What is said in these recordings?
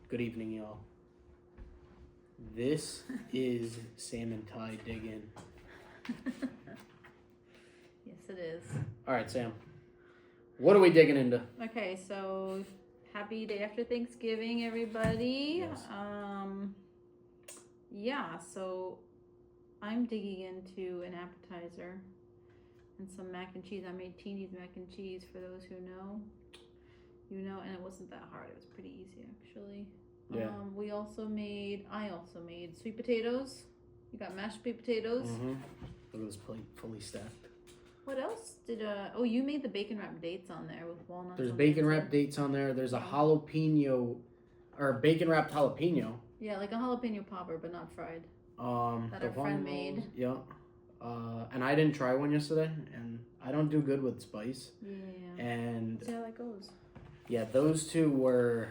Good evening, y'all. This is Sam and Ty Dig In. Yes, it is. All right, Sam. What are we digging into? Okay, so happy day after Thanksgiving, everybody. Yes. Yeah, so I'm digging into an appetizer and some mac and cheese. I made Teeny's mac and cheese, for those who know. You know, and it wasn't that hard. It was pretty easy, actually. Yeah. I also made sweet potatoes. You got mashed sweet potatoes. Mm-hmm. Look at this plate fully stacked. What else did, you made the bacon wrapped dates on there with walnuts. There's on bacon the wrapped inside. dates on there. There's a jalapeno, or bacon wrapped jalapeno. Yeah, like a jalapeno popper, but not fried. That The our friend made. Yeah. And I didn't try one yesterday, and I don't do good with spice. Yeah. And See how that goes. yeah, those two were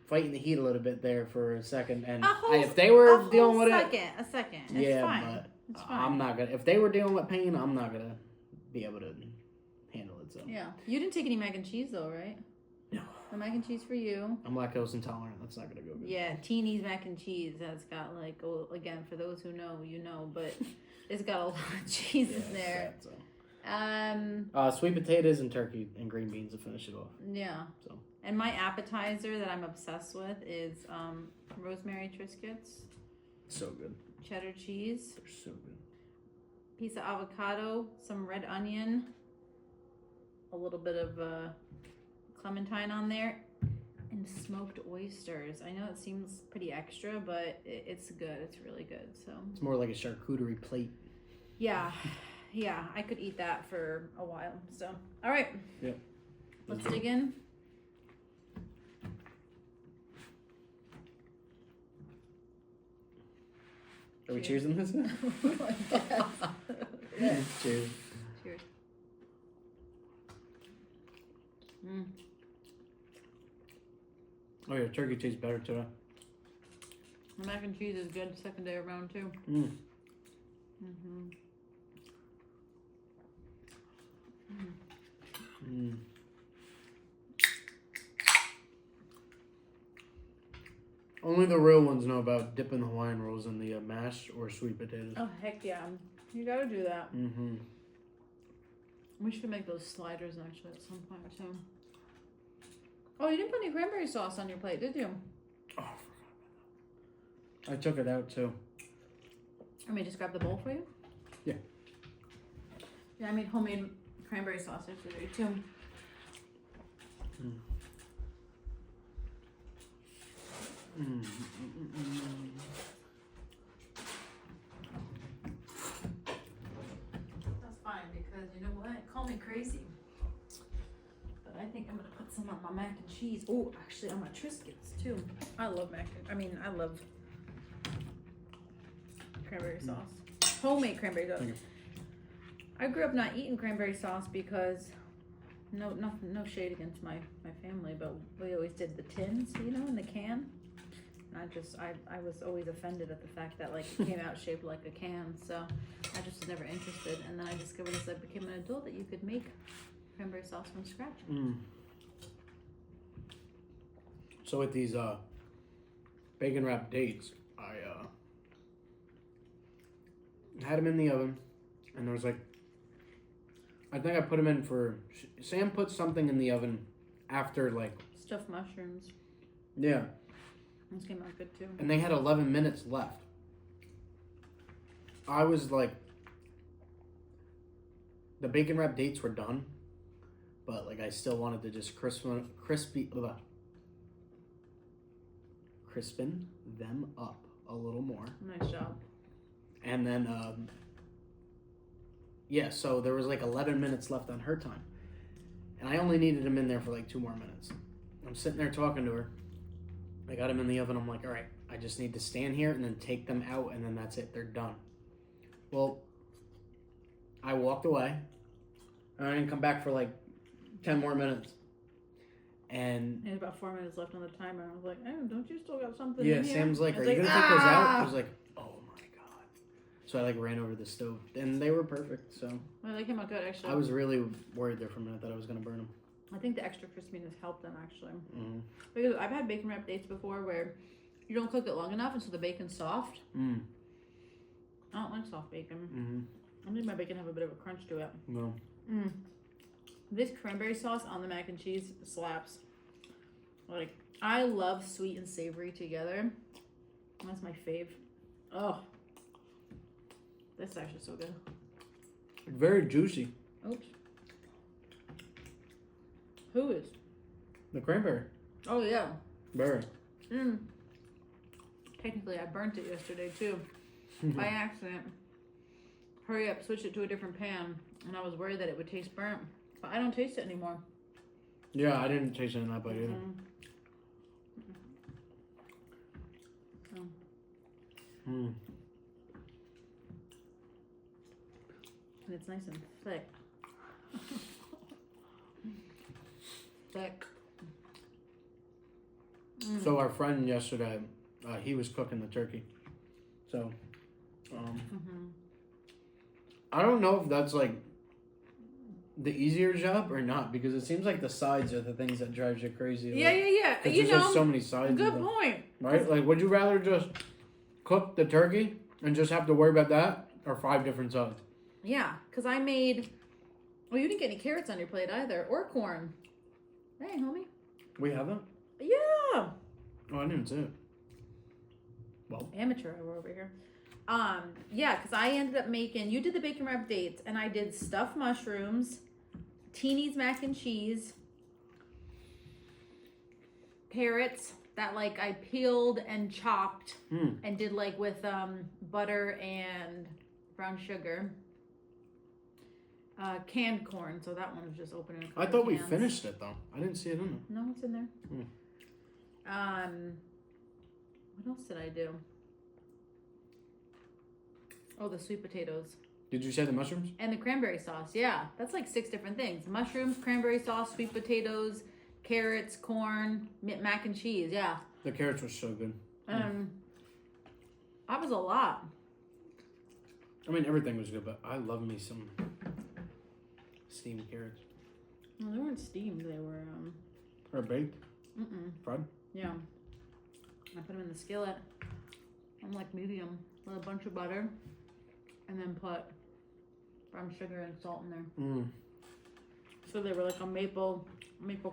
fighting the heat a little bit there for a second. And if they a were whole dealing with a second. It's yeah, fine. but It's fine. I'm not gonna. If they were dealing with pain, I'm not gonna be able to handle it. So Yeah. You didn't take any mac and cheese though, right? no, No mac and cheese for you. I'm lactose intolerant. That's not gonna go good. Yeah, Teeny's mac and cheese has got like, again, for those who know, you know, but it's got a lot of cheese in there. Sad, so. Sweet potatoes and turkey and green beans to finish it off. Yeah. So. And my appetizer that I'm obsessed with is rosemary Triscuits, So good. cheddar cheese, They're so good. piece of avocado, some red onion, a little bit of clementine on there, and smoked oysters. I know it seems pretty extra, but it's good. It's really good. So It's more like a charcuterie plate. yeah, I could eat that for a while. So all right, Yep. let's dig in. Are we cheersing this? Yes. Cheers. Cheers. Mm. Oh yeah, turkey tastes better today. The mac and cheese is good second day around too. Mm. Mm-hmm. Mm. Only the real ones know about dipping Hawaiian rolls in the mashed or sweet potatoes. Oh heck yeah, you gotta do that. Mm-hmm. We should make those sliders actually at some point too. Oh, you didn't put any cranberry sauce on your plate, did you? Oh, I forgot about that. I took it out too. I may just grab the bowl for you. Yeah. Yeah, I made homemade cranberry sauce yesterday too. Mm. Mm. Mm, mm, mm. That's fine because you know what? Call me crazy. But I think I'm gonna put some on my mac and cheese. Oh, actually on my Triscuits too. I love I love cranberry sauce. Homemade cranberry sauce. Thank you. I grew up not eating cranberry sauce because no shade against my family, but we always did the tins, you know, in the can. And I was always offended at the fact that like it came out shaped like a can, so I just was never interested. And then I discovered as I became an adult that you could make cranberry sauce from scratch. Mm. So with these bacon wrapped dates, I had them in the oven, and there was like, I think I put them in for, Sam put something in the oven after like, Stuffed mushrooms. yeah, Those came out good too. and they had 11 minutes left. I was like, the bacon wrapped dates were done, but like I still wanted to just crispin them up a little more. Nice job. And then, yeah, so there was like 11 minutes left on her time. And I only needed him in there for like 2 more minutes. I'm sitting there talking to her. I got him in the oven. I'm like, all right, I just need to stand here and then take them out, and then that's it. They're done. Well, I walked away. And I didn't come back for like 10 more minutes. And There's about 4 minutes left on the timer. I was like, oh, don't you still got something yeah, in here? Sam's like, I are was you like, going to take those out? I "Ah!" was like, oh my God. So I like ran over the stove. And they were perfect, so. Well, they came out good actually. I was really worried there for a minute that I was going to burn them. I think the extra crispiness helped them actually. Mm. Because I've had bacon wrap dates before where you don't cook it long enough and so the bacon's soft. Mm. I don't like soft bacon. Mm-hmm. I need my bacon to have a bit of a crunch to it. No. Mm. This cranberry sauce on the mac and cheese slaps. Like, I love sweet and savory together. That's my fave. Oh. This is actually so good. Very juicy. Oops. Who is? The cranberry. Oh, yeah. Very. Mm. Technically, I burnt it yesterday, too. By accident. Hurry up, switch it to a different pan. And I was worried that it would taste burnt. But I don't taste it anymore. Yeah, I didn't taste it in that bite either. So, Mm. and it's nice and thick. Thick. Mm. So our friend yesterday, he was cooking the turkey. So, I don't know if that's like the easier job or not, because it seems like the sides are the things that drives you crazy. Yeah, like, yeah. 'cause You there's know, just so many sides. good of them, point. right? Like, would you rather just cook the turkey and just have to worry about that, or 5 different sides? Yeah, because I made. Well, you didn't get any carrots on your plate either, or corn. Hey, homie. We have them? Yeah. Oh, I didn't see it. Well, Amateur hour over here. Yeah, because I ended up making. You did the bacon wrap dates, and I did stuffed mushrooms, Teeny's mac and cheese, carrots that like I peeled and chopped and did like with butter and brown sugar. Canned corn, so that one was just opening. I thought we finished it though. I didn't see it in there. No, it's in there. What else did I do? Oh, the sweet potatoes. Did you say the mushrooms? And the cranberry sauce, yeah. That's like 6 different things. Mushrooms, cranberry sauce, sweet potatoes, carrots, corn, mac and cheese, yeah. The carrots were so good. That was a lot. I mean, everything was good, but I love me some steamed carrots. Well, they weren't steamed, they were, Or baked? Fried? yeah. I put them in the skillet on like medium with a bunch of butter and then put brown sugar and salt in there. So they were like a maple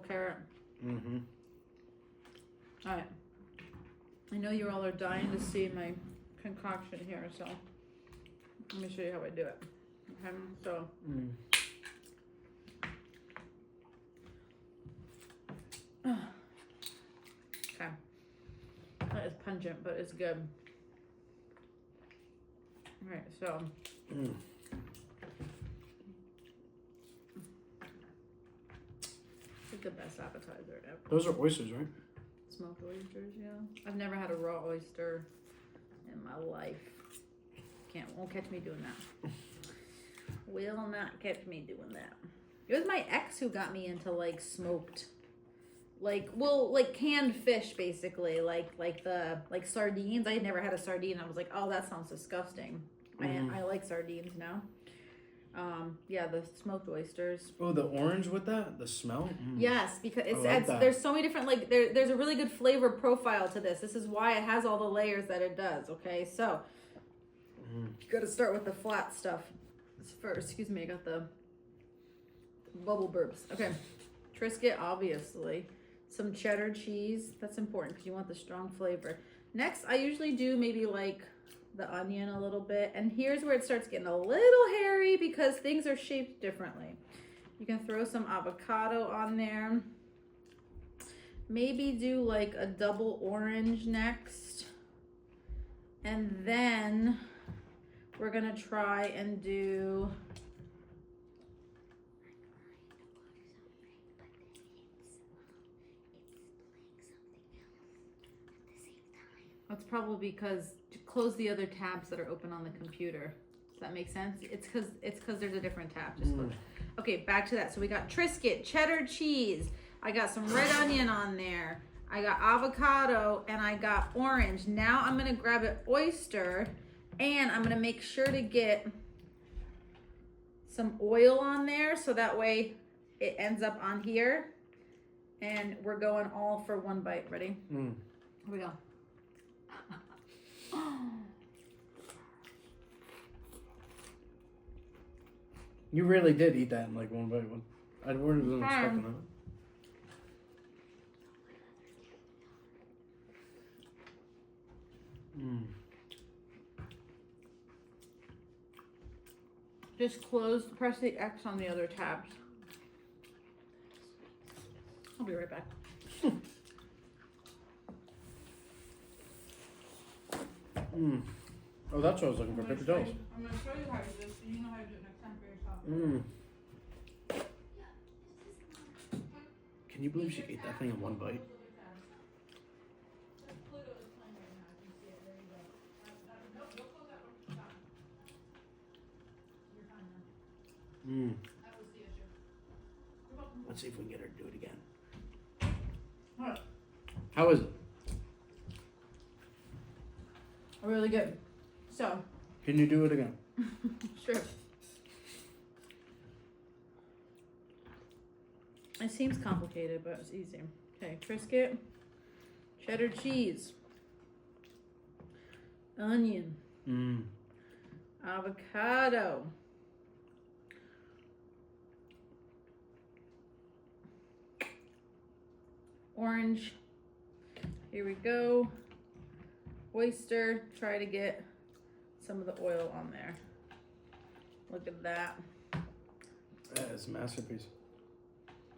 carrot. All right. I know you all are dying to see my concoction here, so let me show you how I do it. Okay, so okay, that is pungent, but it's good. All right, so it's the best appetizer ever. Those are oysters, right? Smoked oysters, yeah. I've never had a raw oyster in my life. Won't catch me doing that. Will not catch me doing that. It was my ex who got me into like smoked, like canned fish basically, like sardines. I had never had a sardine. I was like, oh, that sounds disgusting. I like sardines now. Yeah, the smoked oysters. Oh, the orange with that? The smell? Yes, because it's like that. There's so many different, like, there's a really good flavor profile to this. This is why it has all the layers that it does, okay? So, you gotta start with the flat stuff first. Excuse me, I got the bubble burps. Okay, Triscuit, obviously. Some cheddar cheese. That's important because you want the strong flavor. Next, I usually do maybe, like, the onion a little bit, and here's where it starts getting a little hairy because things are shaped differently. You can throw some avocado on there, maybe do like a double orange next, and then we're gonna try and do that's probably because to close the other tabs that are open on the computer. Does that make sense? It's because there's a different tab. Just close. Okay, back to that. So we got Triscuit, cheddar cheese. I got some red onion on there. I got avocado and I got orange. Now I'm gonna grab an oyster and I'm gonna make sure to get some oil on there so that way it ends up on here. And we're going all for one bite. Ready? Mm. Here we go. You really did eat that in like one bite. I wasn't expecting that. Mm. Just press the X on the other tabs. I'll be right back. Mm. Oh, that's what I was looking for. Paper towels. I'm going to show you how to do this so you know how to do it next time for yourself. Can you believe she ate that thing in one bite? Mm. Let's see if we can get her to do it again. What? How is it? Really good. So. Can you do it again? Sure. It seems complicated, but it's easy. Okay, Triscuit, cheddar cheese, onion, avocado, orange. Here we go. Oyster. Try to get some of the oil on there. Look at that. That is a masterpiece.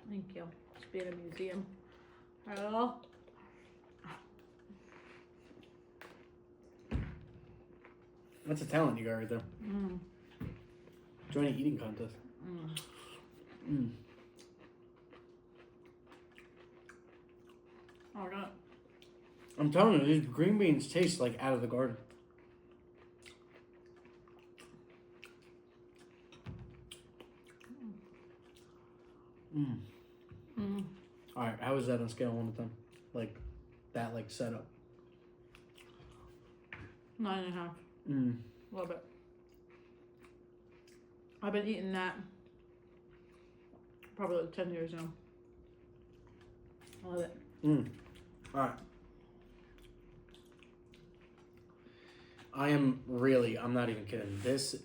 Thank you. Should be in a museum. Hello. That's a talent you got right there. Join an eating contest. Oh, God. I'm telling you, these green beans taste like out of the garden. All right, how is that on a scale of 1 to 10? Like that, like setup. 9.5. Love it. I've been eating that probably like 10 years now. I love it. All right. I'm not even kidding.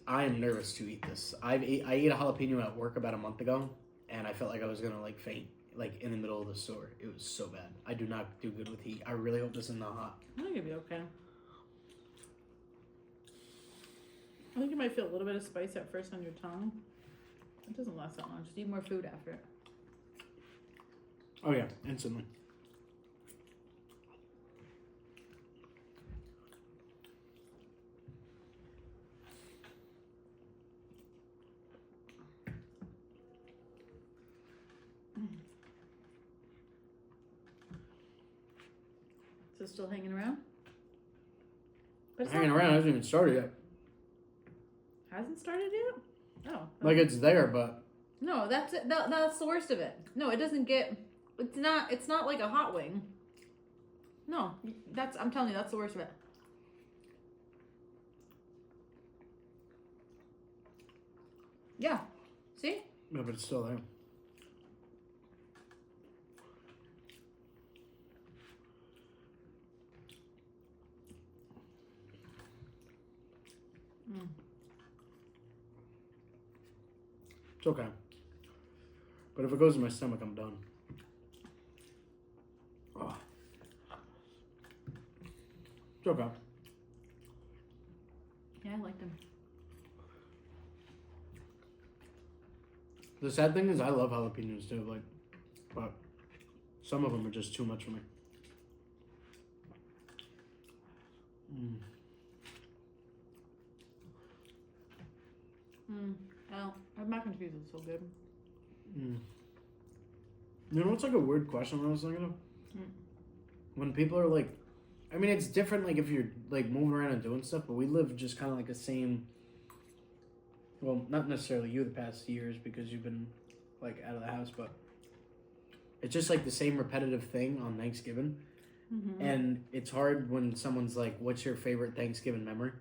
I am nervous to eat this. I ate a jalapeno at work about a month ago, and I felt like I was gonna like faint, like in the middle of the store. It was so bad. I do not do good with heat. I really hope this is not hot. I think it'll be okay. I think you might feel a little bit of spice at first on your tongue. It doesn't last that long. Just eat more food after it. Oh yeah, instantly. Is it still hanging around? But it's Hanging not, around, it hasn't even started yet. Hasn't started yet? Oh. Like it's there, but No, that's it. That's the worst of it. No, it doesn't get. It's not like a hot wing. No, I'm telling you, that's the worst of it. Yeah. See? no, but it's still there. It's okay. But if it goes in my stomach, I'm done. Oh. It's okay. Yeah, I like them. The sad thing is I love jalapenos too, like, but some of them are just too much for me. Oh, our mac and cheese is so good. You know what's like a weird question I was thinking of? When people are like, I mean, it's different like if you're like moving around and doing stuff, but we live just kind of like the same. Well, not necessarily you the past years because you've been like out of the house, but it's just like the same repetitive thing on Thanksgiving. And it's hard when someone's like, what's your favorite Thanksgiving memory?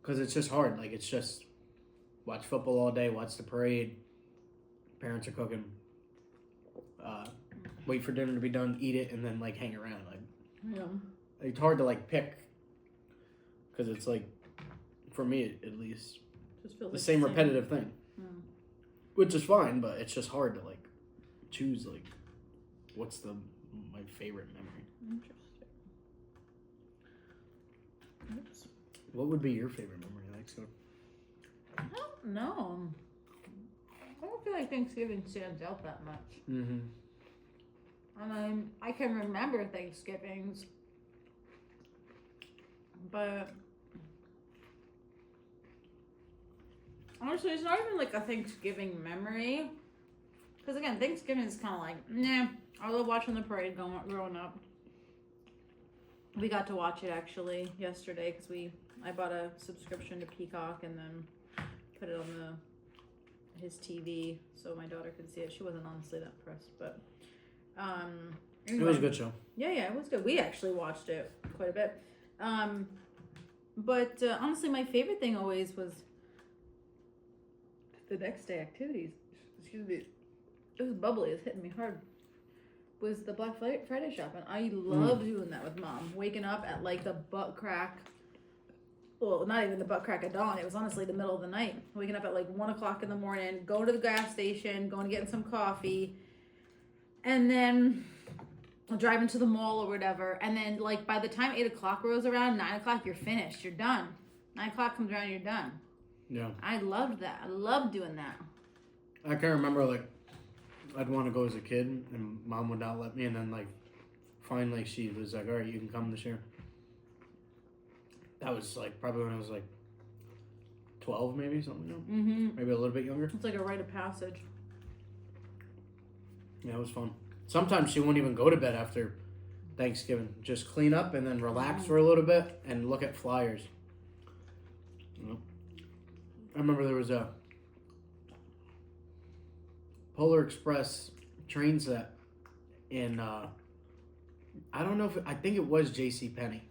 Because it's just hard. Like, it's just watch football all day, watch the parade, Parents are cooking. Wait for dinner to be done, eat it, and then like hang around. Like Yeah. it's hard to like pick because it's like, for me at least, Just feels the like same repetitive thing, Mm. which is fine, but it's just hard to like choose like what's my favorite memory. Interesting. Oops. What would be your favorite memory, like? So I don't know. I don't feel like Thanksgiving stands out that much. mm-hmm. I can remember Thanksgivings, but honestly, it's not even like a Thanksgiving memory. Because again, Thanksgiving is kind of like, nah. I love watching the parade growing up. We got to watch it actually yesterday because I bought a subscription to Peacock and then put it on his TV so my daughter could see it. She wasn't honestly that impressed, but It was a good show. Yeah, it was good. We actually watched it quite a bit. But honestly, my favorite thing always was the next day activities. Excuse me. It was bubbly. It's hitting me hard. Was the Black Friday shopping. I love doing that with Mom. Waking up at like the butt crack. Well, not even the butt crack of dawn. It was honestly the middle of the night. Waking up at like 1 o'clock in the morning, going to the gas station, going to get some coffee, and then driving to the mall or whatever. And then like by the time 8 o'clock rolls around, 9 o'clock, you're finished. You're done. 9 o'clock comes around, you're done. Yeah. I loved that. I loved doing that. I can remember like I'd want to go as a kid and Mom would not let me, and then like finally she was like, all right, you can come this year. That was like probably when I was like 12 maybe, something like that. Mm-hmm. Maybe a little bit younger. It's like a rite of passage. Yeah, it was fun. Sometimes she wouldn't even go to bed after Thanksgiving. Just clean up and then relax for a little bit and look at flyers. You know? I remember there was a Polar Express train set in, I don't know if, I think it was JCPenney.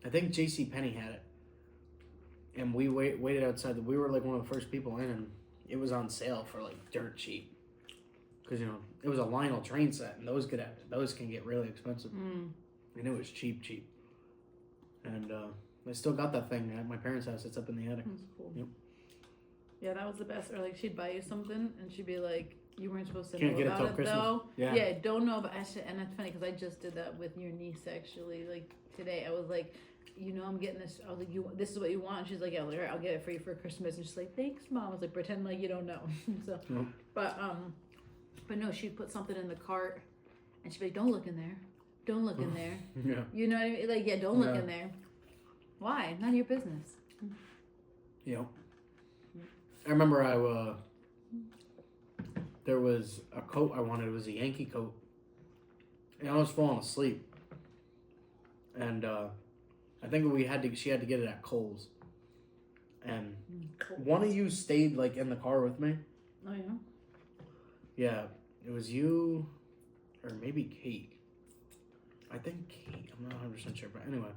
I think JCPenney had it. And we waited outside. We were like one of the first people in, and it was on sale for like dirt cheap. Because, you know, it was a Lionel train set, and those can get really expensive. Mm. And it was cheap. And I still got that thing at my parents' house. It's up in the attic. That's cool. Yep. Yeah, that was the best. Or like she'd buy you something, and she'd be like, "You weren't supposed to Can't know get it about till it, Christmas." though." Yeah. Don't know about it. And that's funny because I just did that with your niece actually. Like today, I was like, "You know, I'm getting this." I was like, this is what you want?" And she's like, "Yeah, all right, I'll get it for you for Christmas." And she's like, "Thanks, Mom." I was like, "Pretend like you don't know." So, Nope. but no, she'd put something in the cart, and she'd be like, "Don't look in there. Don't look in there." Yeah. You know what I mean? Like, yeah, don't look Yeah. in there. Why? None of your business. Yep. I remember there was a coat I wanted. It was a Yankee coat. And I was falling asleep. And I think she had to get it at Kohl's. And one of you stayed like in the car with me. Oh yeah. Yeah, it was you or maybe Kate. I think Kate. I'm not 100% sure, but anyway.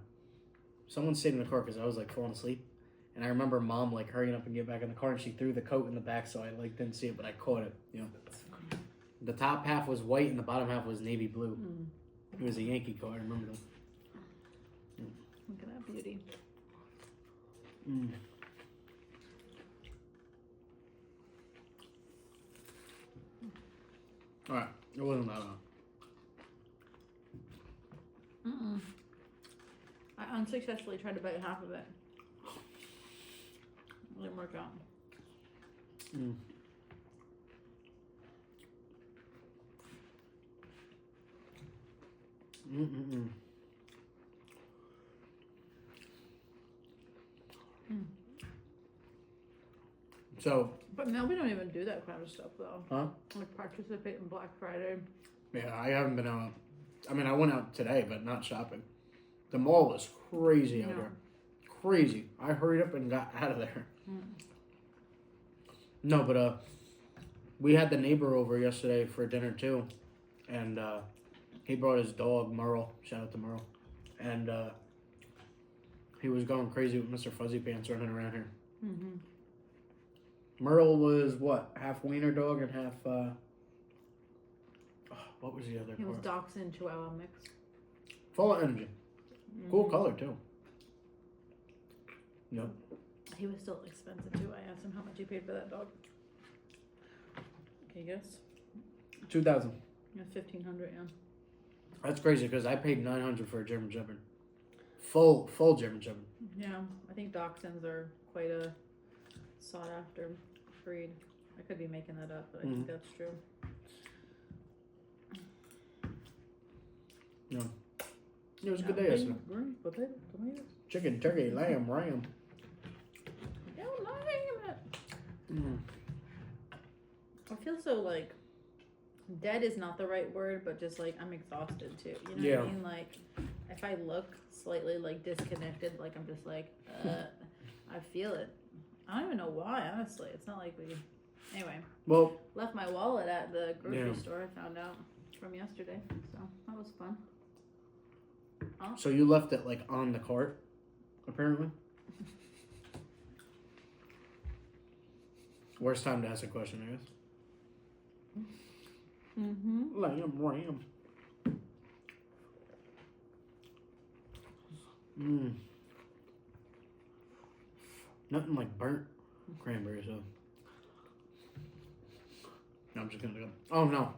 Someone stayed in the car because I was like falling asleep. And I remember Mom like hurrying up and get back in the car, and she threw the coat in the back, so I like didn't see it, but I caught it. You know, the top half was white and the bottom half was navy blue. It was a Yankee coat. I remember that. Look at that beauty. All right, it wasn't that long. I unsuccessfully tried to bite half of it. It didn't work out. So. But now we don't even do that kind of stuff though. Huh? Like participate in Black Friday. Yeah, I haven't been out. I mean, I went out today, but not shopping. The mall was crazy out there. Crazy. I hurried up and got out of there. No, but we had the neighbor over yesterday for dinner too, and he brought his dog Merle. Shout out to Merle, and he was going crazy with Mr. Fuzzy Pants running around here. Merle was what? Half wiener dog and half. What was the other He was part? Dachshund Chihuahua mix. Full of energy. Cool color too. Yep. He was still expensive too. I asked him how much he paid for that dog. Okay, guess. 2,000. Yeah, 1,500. Yeah. That's crazy because I paid 900 for a German Shepherd. Full German Shepherd. Yeah, I think Dachshunds are quite a sought after breed. I could be making that up, but I think that's true. Yeah. It was a good day yesterday. Green potato, tomatoes. Chicken, turkey, lamb, ram. Yeah, I'm not hanging it. Mm. I feel so like dead is not the right word, but just like I'm exhausted too. You know what I mean? Like if I look slightly like disconnected, like I'm just like, I feel it. I don't even know why, honestly. It's not like we. Anyway. Well. Left my wallet at the grocery store. I found out from yesterday, so that was fun. Oh. So you left it like on the cart, apparently. Worst time to ask a question, I guess. Lamb, ram. Nothing like burnt cranberries, though. No, I'm just gonna go. Oh no.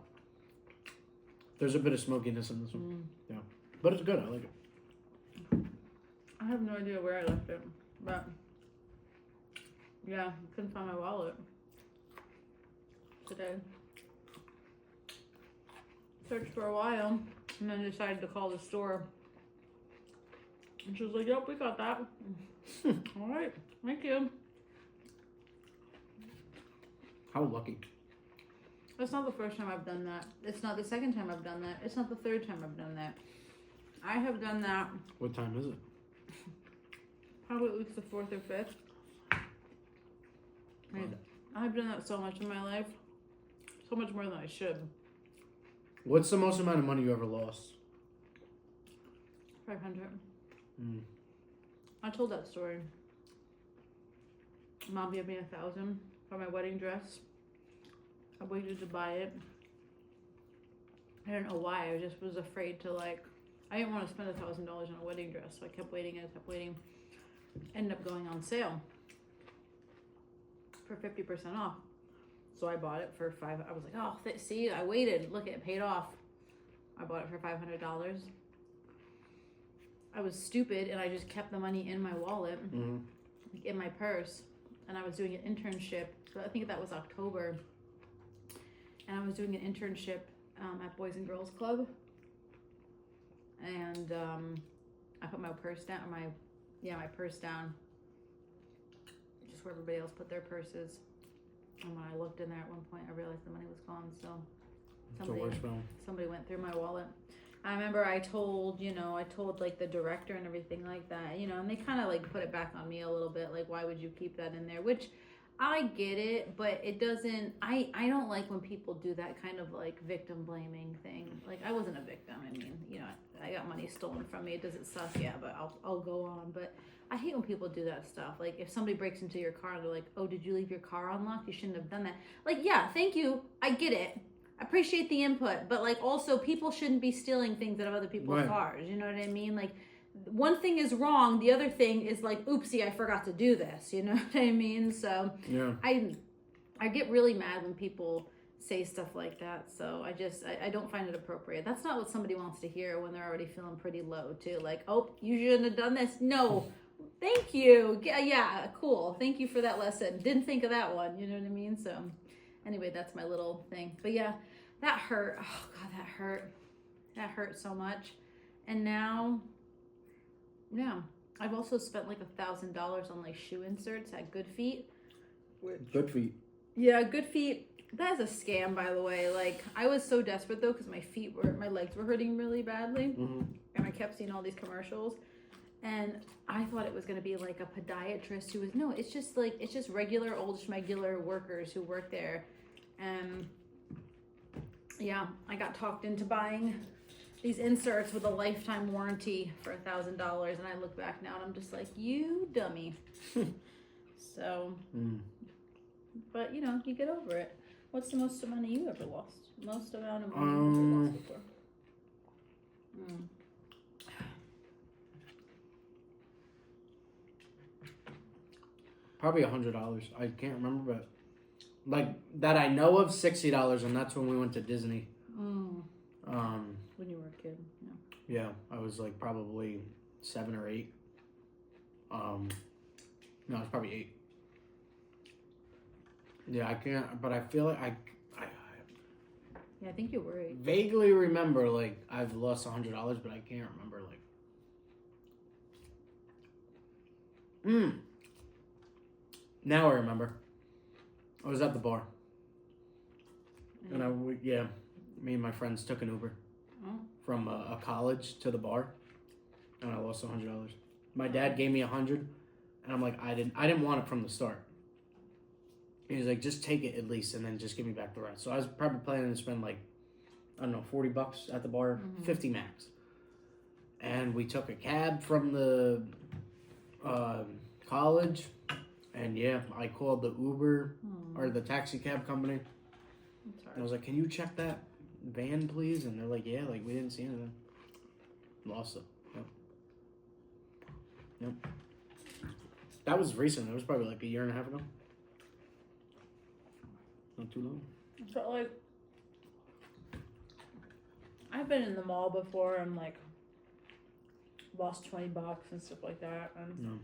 There's a bit of smokiness in this one. Yeah. But it's good, I like it. I have no idea where I left it, but yeah, couldn't find my wallet today. Searched for a while and then decided to call the store. And she was like, yep, we got that. All right, thank you. How lucky. That's not the first time I've done that. It's not the second time I've done that. It's not the third time I've done that. I have done that. What time is it? Probably at least the 4th or 5th. I've done that so much in my life. So much more than I should. What's the most amount of money you ever lost? 500. I told that story. Mom gave me 1,000 for my wedding dress. I waited to buy it. I don't know why. I just was afraid to like. I didn't want to spend $1,000 on a wedding dress, so I kept waiting. Ended up going on sale for 50% off. So I bought it for $500. I was like, oh, see, I waited. Look, it paid off. I bought it for $500. I was stupid, and I just kept the money in my wallet, like in my purse. And I was doing an internship. So I think that was October. And I was doing an internship at Boys and Girls Club. And I put my purse down, my purse down, just where everybody else put their purses. And when I looked in there at one point, I realized the money was gone. So somebody went through my wallet. I remember I told like the director and everything like that, and they kind of like put it back on me a little bit. Like, why would you keep that in there? Which I get it, but it doesn't, I don't like when people do that kind of like victim blaming thing. Like, I wasn't a victim. I mean, I got money stolen from me. Does it suck? Yeah, but I'll go on. But I hate when people do that stuff. Like, if somebody breaks into your car and they're like, oh, did you leave your car unlocked? You shouldn't have done that. Like, yeah, thank you. I get it. I appreciate the input. But like, also, people shouldn't be stealing things out of other people's cars. You know what I mean? Like, one thing is wrong, the other thing is like, oopsie, I forgot to do this. You know what I mean? So yeah. I get really mad when people say stuff like that. So I don't find it appropriate. That's not what somebody wants to hear when they're already feeling pretty low too. Like, oh, you shouldn't have done this. No, thank you. Yeah, cool. Thank you for that lesson. Didn't think of that one. You know what I mean? So anyway, that's my little thing. But yeah, that hurt. Oh God, that hurt. That hurt so much. And now, yeah, I've also spent like $1,000 on like shoe inserts at Good Feet. Good Feet. Yeah, Good Feet. That is a scam, by the way. Like, I was so desperate though because my legs were hurting really badly, and I kept seeing all these commercials, and I thought it was gonna be like a podiatrist who was it's just regular old schmegular workers who work there, and yeah, I got talked into buying these inserts with a lifetime warranty for $1,000, and I look back now and I'm just like, you dummy. So But, you know, you get over it. What's the most money you ever lost? Most amount of money you ever lost before? Probably $100. I can't remember, but like that I know of, $60, and that's when we went to Disney. When you were a kid, yeah. Yeah, I was like probably 7 or 8. No, I was probably 8. Yeah, I can't, but I feel like I Yeah, I think you were 8. vaguely remember like I've lost $100, but I can't remember like. Now I remember. I was at the bar, and me and my friends took an Uber from a college to the bar, and I lost $100. My dad gave me $100, and I'm like, I didn't want it from the start. He was like, just take it at least, and then just give me back the rest. So I was probably planning to spend like, I don't know, $40 at the bar, 50 max. And we took a cab from the college, and yeah, I called the Uber or the taxi cab company. And I was like, can you check that van, please? And they're like, yeah, like we didn't see anything. Lost it. Yep. That was recent. It was probably like a year and a half ago. Not too long. But like, I've been in the mall before and like lost $20 and stuff like that. And No.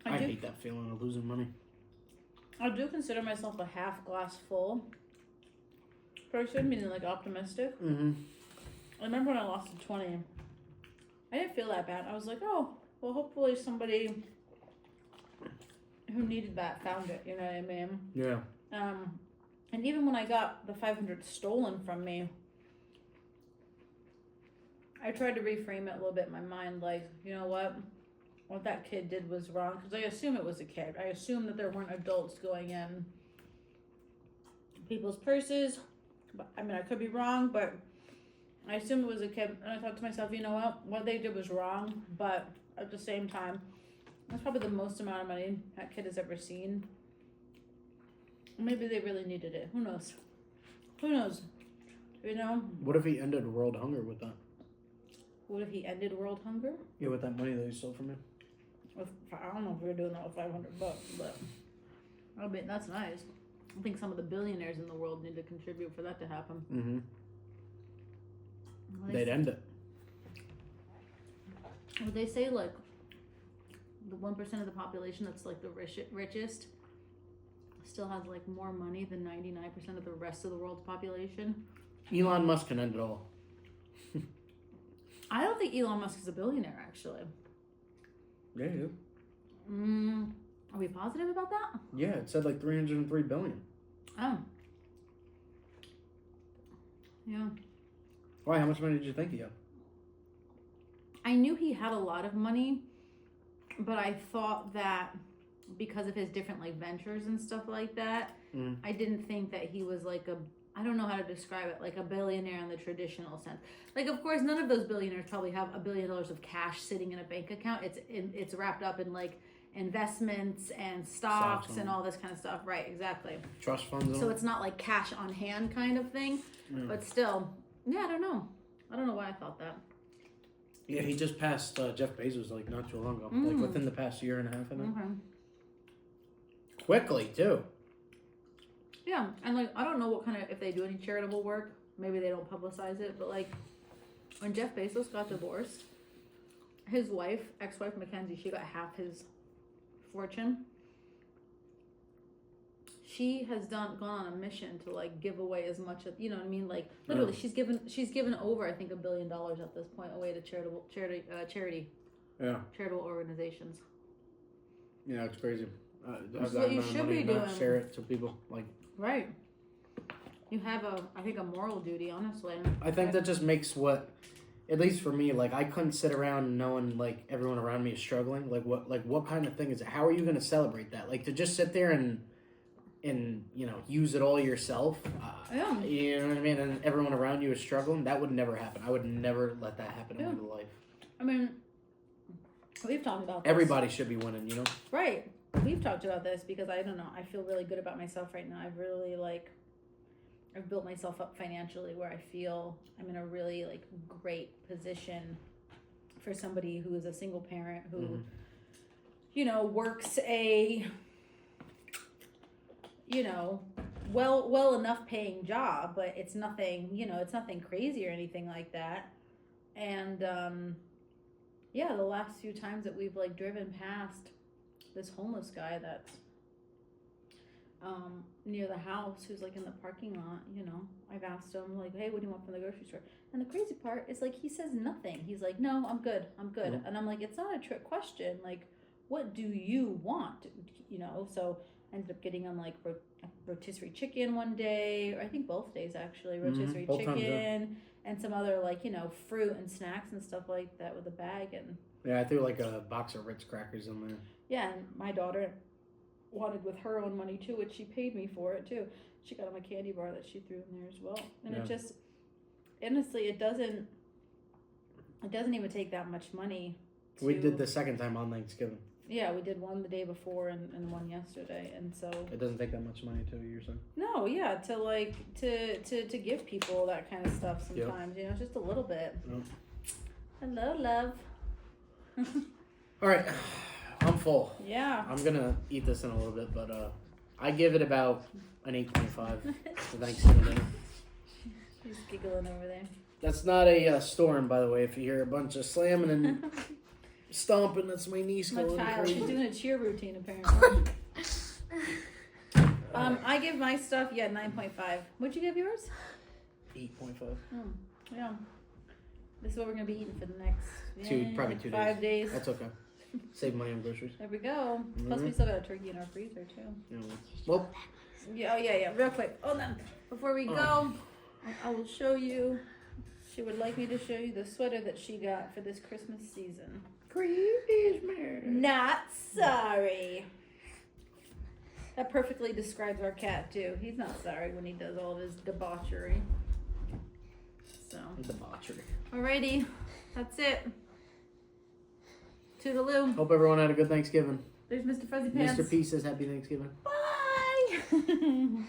I hate that feeling of losing money. I do consider myself a half glass full person, meaning like optimistic. I remember when I lost the 20, I didn't feel that bad. I was like, oh, well, hopefully somebody who needed that found it. You know what I mean? Yeah. And even when I got the 500 stolen from me, I tried to reframe it a little bit in my mind, like, you know what that kid did was wrong, because I assume it was a kid. I assume that there weren't adults going in people's purses. But, I mean, I could be wrong, but I assume it was a kid. And I thought to myself, you know what they did was wrong, but at the same time, that's probably the most amount of money that kid has ever seen. Maybe they really needed it. Who knows? You know? What if he ended world hunger with that? What if he ended world hunger? Yeah, with that money that he stole from you. I don't know if we were doing that with $500, but I mean, that's nice. I think some of the billionaires in the world need to contribute for that to happen. They'd end it. Would they say like the 1% of the population that's like the richest still has like more money than 99% of the rest of the world's population? Elon Musk can end it all. I don't think Elon Musk is a billionaire, actually. Yeah, he is. Are we positive about that? Yeah, it said like 303 billion. Oh. Yeah. Why? How much money did you think he had? I knew he had a lot of money, but I thought that because of his different like ventures and stuff like that, I didn't think that he was like I don't know how to describe it, like a billionaire in the traditional sense. Like, of course, none of those billionaires probably have $1 billion of cash sitting in a bank account. It's wrapped up in like investments and stocks and all this kind of stuff. Right, exactly. Trust funds. So it's not like cash on hand kind of thing, but still, yeah, I don't know why I thought that. Yeah, he just passed Jeff Bezos like not too long ago, like within the past year and a half, I think. Quickly too. Yeah, and like I don't know what kind of if they do any charitable work. Maybe they don't publicize it, but like when Jeff Bezos got divorced, his ex-wife Mackenzie, she got half his fortune. She has gone on a mission to like give away as much of, you know what I mean? Like literally, she's given over I think $1 billion at this point away to charity. Yeah. Charitable organizations. Yeah, it's crazy. That's what you should be doing. Share it to people, like. Right. You have I think a moral duty, honestly. I think that just makes at least for me, like I couldn't sit around knowing like everyone around me is struggling. Like what kind of thing is it? How are you going to celebrate that? Like to just sit there and you know use it all yourself. Yeah. You know what I mean? And everyone around you is struggling. That would never happen. I would never let that happen in my life. I mean, we've talked about this. Everybody should be winning, you know? Right. we've talked about this because I don't know, I feel really good about myself right now. I've really I've built myself up financially where I feel I'm in a really like great position for somebody who is a single parent who, you know, works a, you know, well enough paying job, but it's nothing, you know, it's nothing crazy or anything like that. And yeah, the last few times that we've like driven past this homeless guy that's near the house who's like in the parking lot, you know, I've asked him like, hey, what do you want from the grocery store? And the crazy part is like he says nothing. He's like, no, I'm good. And I'm like, it's not a trick question. Like, what do you want? You know, so I ended up getting him like rotisserie chicken one day, or I think both days actually, rotisserie Both chicken times, yeah. and some other like, you know, fruit and snacks and stuff like that with a bag. And Yeah, I threw like a box of Ritz crackers in there. yeah, and my daughter wanted with her own money too, which she paid me for it too. She got him a candy bar that she threw in there as well. And it just, honestly, it doesn't even take that much money. We did the second time on Thanksgiving. Yeah, we did one the day before and one yesterday, and so it doesn't take that much money too. You're saying? No, yeah, to like to give people that kind of stuff sometimes. You know, just a little bit. Yep. Hello, love. All right, I'm full. Yeah. I'm gonna eat this in a little bit, but I give it about an 8.5 for Thanksgiving dinner. She's giggling over there. That's not a storm, by the way. If you hear a bunch of slamming and stomping, that's my niece My going child, crazy. she's doing a cheer routine apparently. I give my stuff 9.5. What'd you give yours? 8.5. Yeah. This is what we're gonna be eating for the next Probably 2 days. 5 days. That's okay. Save my own groceries. There we go. Plus we still got a turkey in our freezer too. Yeah, well, Yeah. Real quick. Hold on. Before we go, I will show you. She would like me to show you the sweater that she got for this Christmas season. Christmas. Not sorry. That perfectly describes our cat too. He's not sorry when he does all of his debauchery. So. Debauchery. Alrighty. That's it. Toodaloo. Hope everyone had a good Thanksgiving. There's Mr. Fuzzy Pants. Mr. P says happy Thanksgiving. Bye.